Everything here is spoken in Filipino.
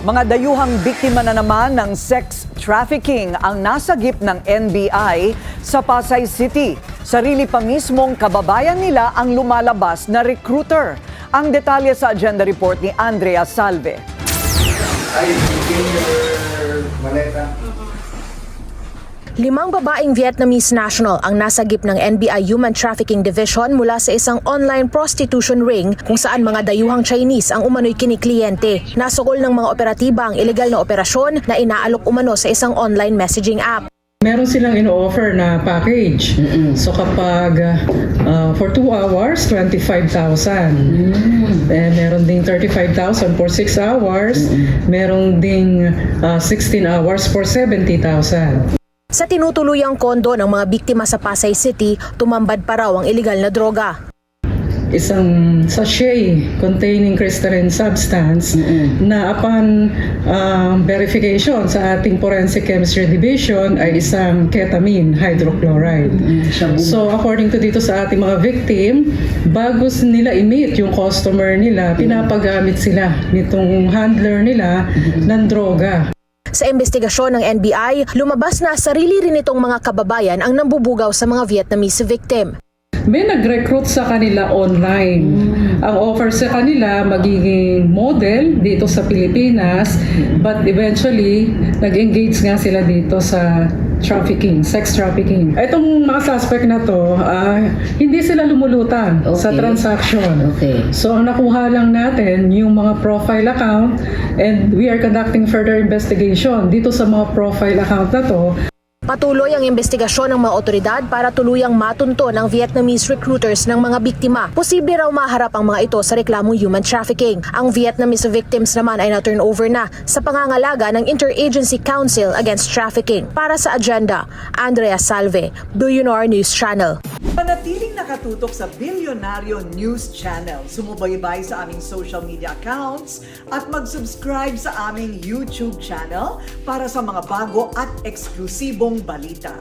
Mga dayuhang biktima na naman ng sex trafficking ang nasagip ng NBI sa Pasay City. Sarili pa mismong kababayan nila ang lumalabas na recruiter. Ang detalye sa agenda report ni Andrea Salve. Limang babaeng Vietnamese national ang nasagip ng NBI Human Trafficking Division mula sa isang online prostitution ring kung saan mga dayuhang Chinese ang umano'y kinikliyente. Nasugol ng mga operatiba ang ilegal na operasyon na inaalok umano sa isang online messaging app. Meron silang ino-offer na package. So kapag for 2 hours, 25,000. Meron ding 35,000 for 6 hours. Meron ding 16 hours for 70,000. Sa tinutuluyang kondo ng mga biktima sa Pasay City, tumambad pa raw ang ilegal na droga. Isang sachet containing crystalline substance na upon verification sa ating forensic chemistry division ay isang ketamine hydrochloride. So according to dito sa ating mga victim, bago nila i-meet yung customer nila, pinapagamit sila nitong handler nila ng droga. Sa investigasyon ng NBI, lumabas na sarili rin itong mga kababayan ang nambubugaw sa mga Vietnamese victim. May nag-recruit sa kanila online. Ang offer sa kanila magiging model dito sa Pilipinas, but eventually nag-engage nga sila dito sa trafficking, sex trafficking. Itong mga suspect na to, hindi sila lumulutan sa transaction. So ang nakuha lang natin yung mga profile account, and we are conducting further investigation dito sa mga profile account na to. Patuloy ang investigasyon ng mga otoridad para tuluyang matunto ng Vietnamese recruiters ng mga biktima. Posible raw maharap ang mga ito sa reklamong human trafficking. Ang Vietnamese victims naman ay na-turn over na sa pangangalaga ng Interagency Council Against Trafficking. Para sa agenda, Andrea Salve, Billionaire News Channel. Manatiling nakatutok sa Bilyonaryo News Channel. Sumubaybay sa aming social media accounts at mag-subscribe sa aming YouTube channel para sa mga bago at eksklusibong balita.